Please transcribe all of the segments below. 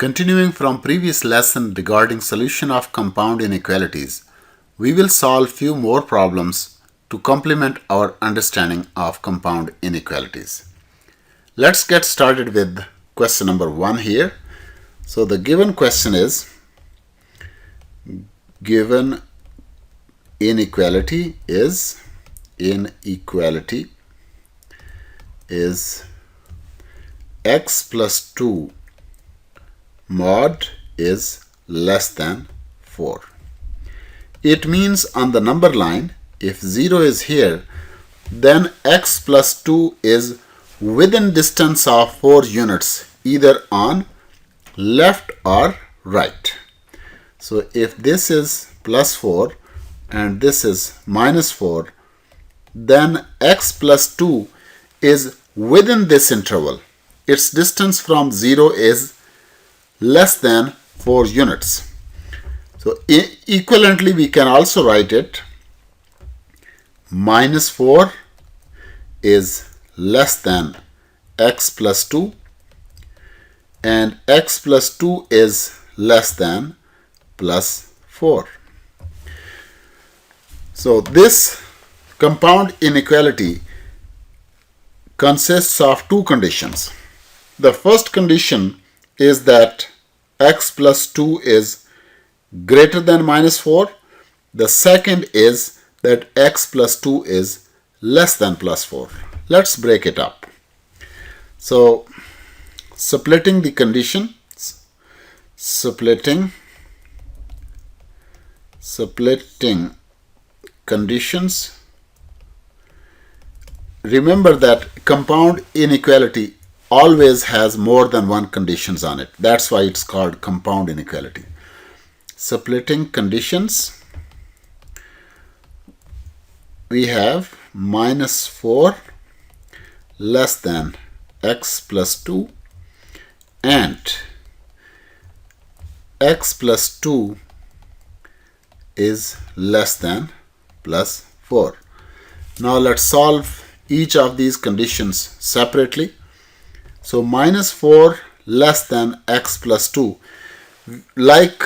Continuing from previous lesson regarding solution of compound inequalities, we will solve few more problems to complement our understanding of compound inequalities. Let's get started with question number 1 here. So the given question is, given inequality is x plus 2 mod is less than 4. It means on the number line, if 0 is here, then x plus 2 is within distance of 4 units, either on left or right. So if this is plus 4 and this is minus 4, then x plus 2 is within this interval. Its distance from 0 is less than 4 units. So equivalently we can also write it minus 4 is less than x plus 2 and x plus 2 is less than plus 4. So this compound inequality consists of two conditions. The first condition is that x plus 2 is greater than minus 4. The second is that x plus 2 is less than plus 4. Let's break it up. So splitting the conditions, splitting conditions. Remember that compound inequality always has more than one conditions on it. That's why it's called compound inequality. Splitting conditions, we have minus 4 less than x plus 2 and x plus 2 is less than plus 4. Now let's solve each of these conditions separately. So minus 4 less than x plus 2, like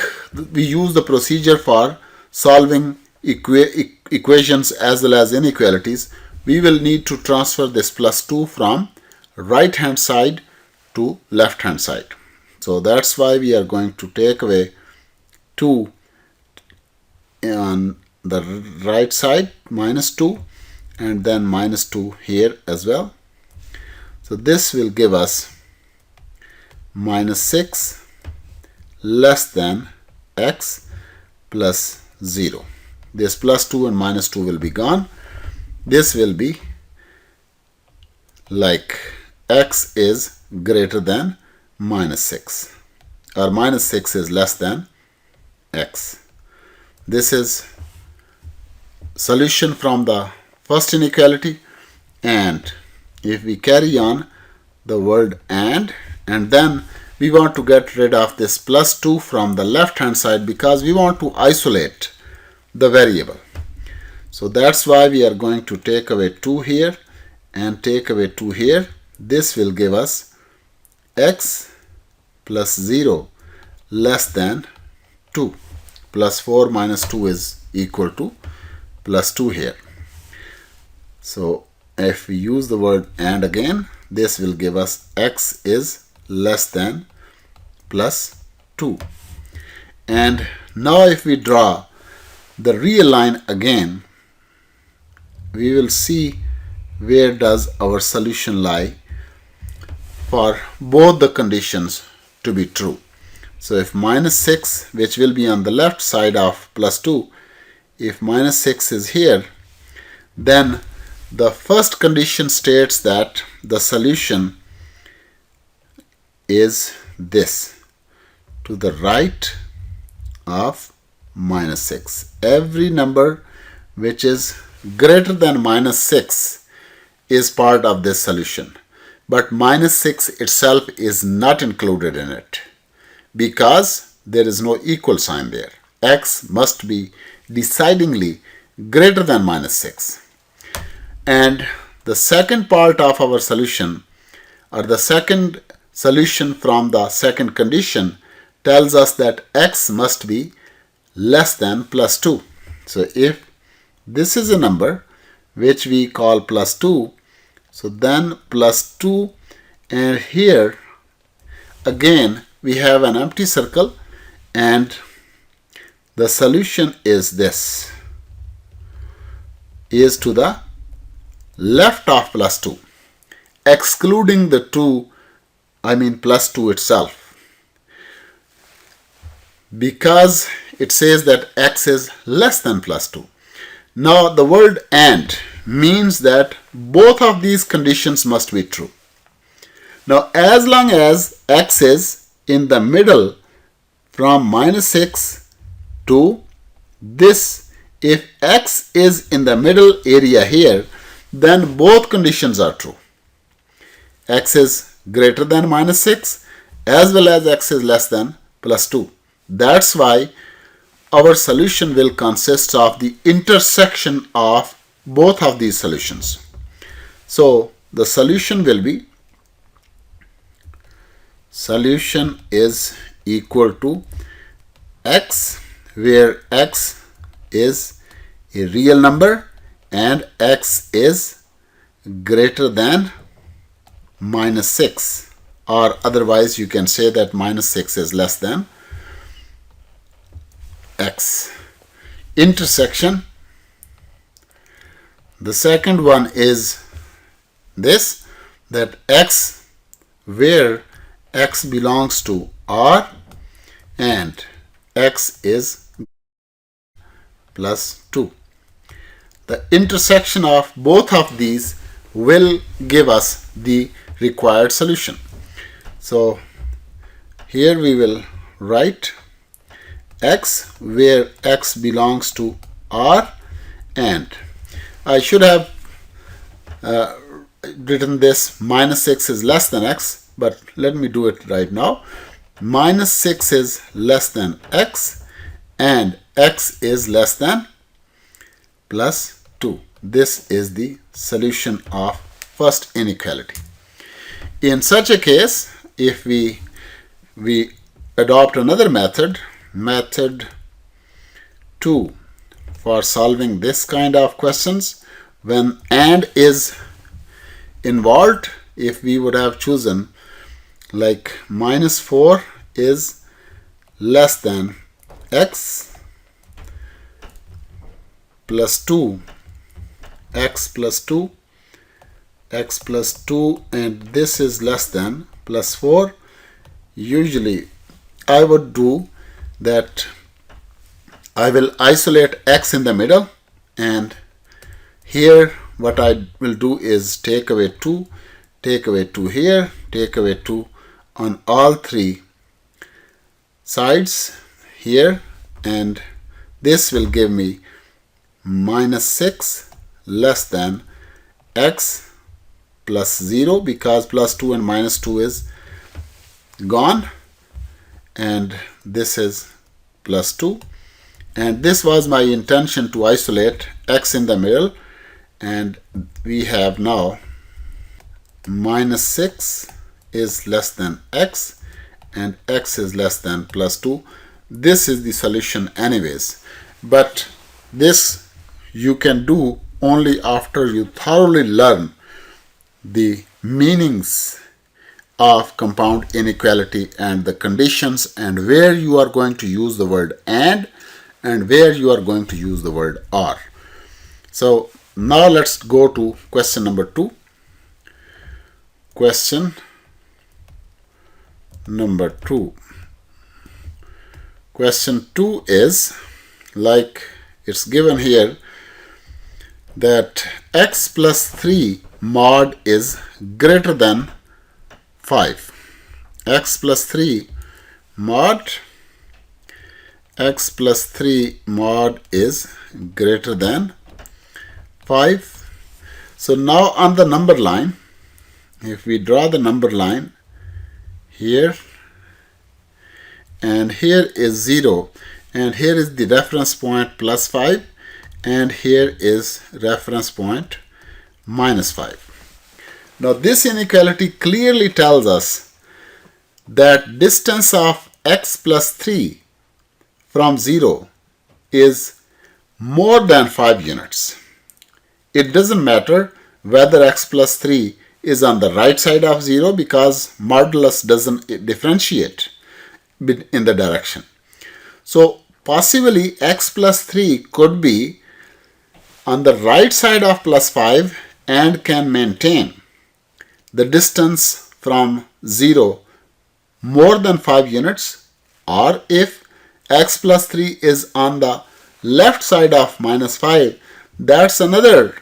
we use the procedure for solving equations as well as inequalities, we will need to transfer this plus 2 from right hand side to left hand side. So that's why we are going to take away 2 on the right side, minus 2, and then minus 2 here as well. So this will give us minus 6 less than x plus 0. This plus 2 and minus 2 will be gone. This will be like x is greater than minus 6, or minus 6 is less than x. This is solution from the first inequality, and if we carry on the word and then we want to get rid of this plus 2 from the left hand side because we want to isolate the variable. So that's why we are going to take away 2 here and take away 2 here. This will give us x plus 0 less than 2. Plus 4 minus 2 is equal to plus 2 here. So if we use the word and again, this will give us x is less than plus 2. And now if we draw the real line again, we will see where does our solution lie for both the conditions to be true. So if minus 6, which will be on the left side of plus 2, if minus 6 is here, then the first condition states that the solution is this, to the right of minus 6. Every number which is greater than minus 6 is part of this solution. But minus 6 itself is not included in it because there is no equal sign there. X must be decidingly greater than minus 6. And the second part of our solution, or the second solution from the second condition, tells us that x must be less than plus 2. So if this is a number which we call plus 2, so then plus 2, and here again we have an empty circle, and the solution is this, is to the left of plus 2, excluding the 2, I mean plus 2 itself, because it says that x is less than plus 2. Now the word and means that both of these conditions must be true. Now as long as x is in the middle from minus 6 to this, if x is in the middle area here, then both conditions are true. X is greater than minus 6 as well as x is less than plus 2. That's why our solution will consist of the intersection of both of these solutions. So the solution will be, solution is equal to x, where x is a real number and x is greater than minus 6, or otherwise you can say that minus 6 is less than x. Intersection. The second one is this, that x, where x belongs to R and x is plus 2. The intersection of both of these will give us the required solution. So here we will write x, where x belongs to R, and I should have written this minus 6 is less than x, but let me do it right now. Minus 6 is less than x and x is less than plus 2. This is the solution of first inequality. In such a case, if we adopt another method 2, for solving this kind of questions, when and is involved, if we would have chosen like minus 4 is less than x plus 2, x plus 2, x plus 2, and this is less than plus 4, usually I would do that I will isolate x in the middle, and here what I will do is take away 2 here, take away 2 on all three sides here, and this will give me minus 6 less than x plus 0, because plus 2 and minus 2 is gone, and this is plus 2. And this was my intention, to isolate x in the middle, and we have now minus 6 is less than x and x is less than plus 2. This is the solution anyways, but this you can do only after you thoroughly learn the meanings of compound inequality and the conditions, and where you are going to use the word and where you are going to use the word or. So now let's go to question number 2. Question number 2. Question 2 is like it's given here, that x plus 3 mod is greater than 5. X plus 3 mod, x plus 3 mod is greater than 5. So now on the number line, if we draw the number line here, and here is 0, and here is the reference point plus 5, and here is reference point minus 5. Now this inequality clearly tells us that distance of x plus 3 from 0 is more than 5 units, it doesn't matter whether x plus 3 is on the right side of 0 because modulus doesn't differentiate in the direction. So possibly x plus 3 could be on the right side of plus 5 and can maintain the distance from 0 more than 5 units, or if x plus 3 is on the left side of minus 5, that's another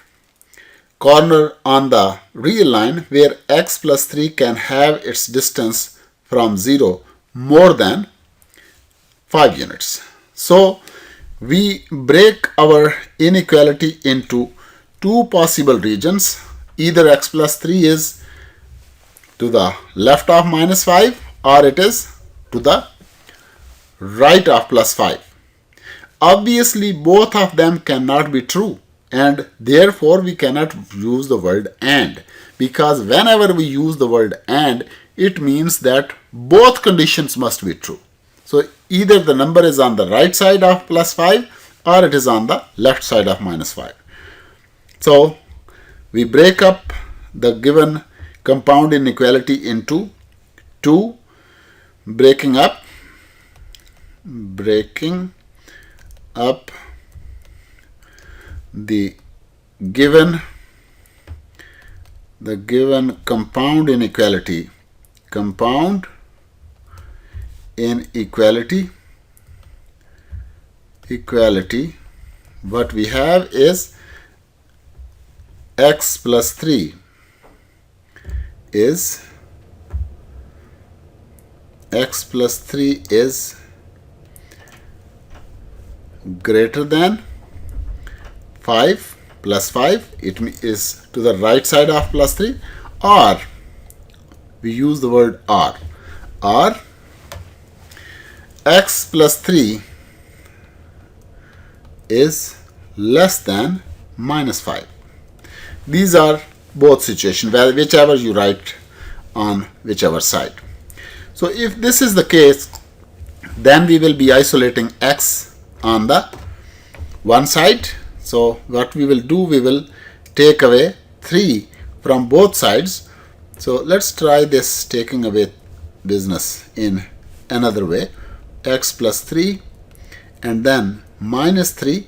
corner on the real line where x plus 3 can have its distance from 0 more than 5 units. So we break our inequality into two possible regions. Either x plus 3 is to the left of minus 5 or it is to the right of plus 5. Obviously both of them cannot be true, and therefore we cannot use the word and, because whenever we use the word and, it means that both conditions must be true. So either the number is on the right side of plus 5 or it is on the left side of minus 5. So we break up the given compound inequality into two, breaking up the given compound inequality. What we have is x plus 3 is greater than 5 plus 5, it is to the right side of plus 3, or we use the word or x plus 3 is less than minus 5. These are both situations, whichever you write on whichever side. So if this is the case, then we will be isolating x on the one side. So what we will do, we will take away 3 from both sides. So let's try this taking away business in another way. X plus 3 and then minus 3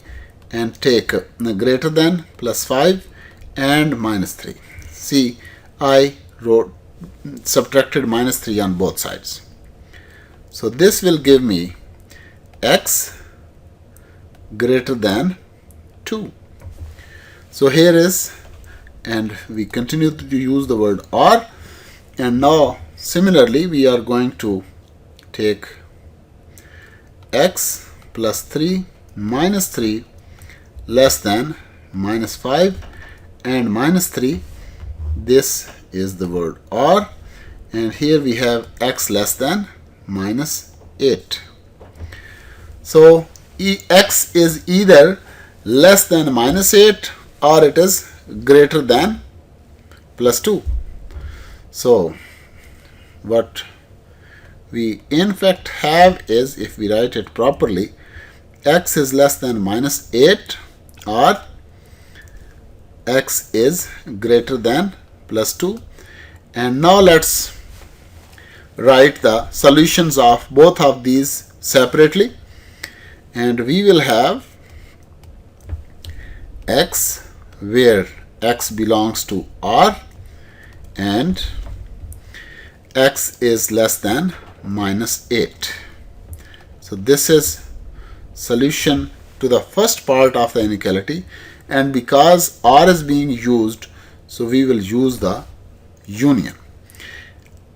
and take greater than plus 5 and minus 3. See, I subtracted minus 3 on both sides. So this will give me x greater than 2. So here is, and we continue to use the word or, and now similarly we are going to take x plus 3 minus 3 less than minus 5 and minus 3. This is the word or, and here we have x less than minus 8. So x is either less than minus 8 or it is greater than plus 2. So what we in fact have is, if we write it properly, x is less than minus 8 or x is greater than plus 2. And now let's write the solutions of both of these separately, and we will have x where x belongs to R and x is less than minus 8. So this is solution to the first part of the inequality, and because R is being used, so we will use the union.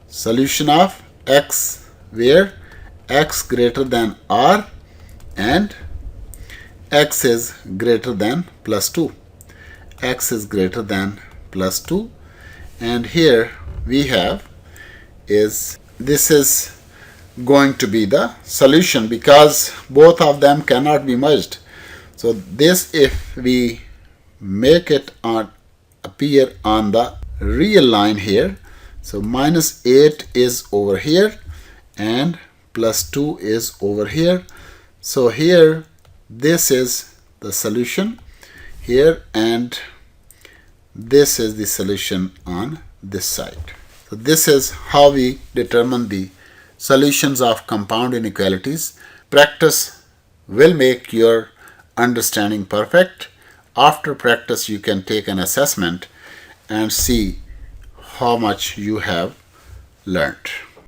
Solution of x where x greater than R and x is greater than plus 2. X is greater than plus 2, and here we have is, this is going to be the solution because both of them cannot be merged. So this, if we make it appear on the real line here, so minus 8 is over here and plus 2 is over here. So here this is the solution here, and this is the solution on this side. So this is how we determine the solutions of compound inequalities. Practice will make your understanding perfect. After practice, you can take an assessment and see how much you have learned.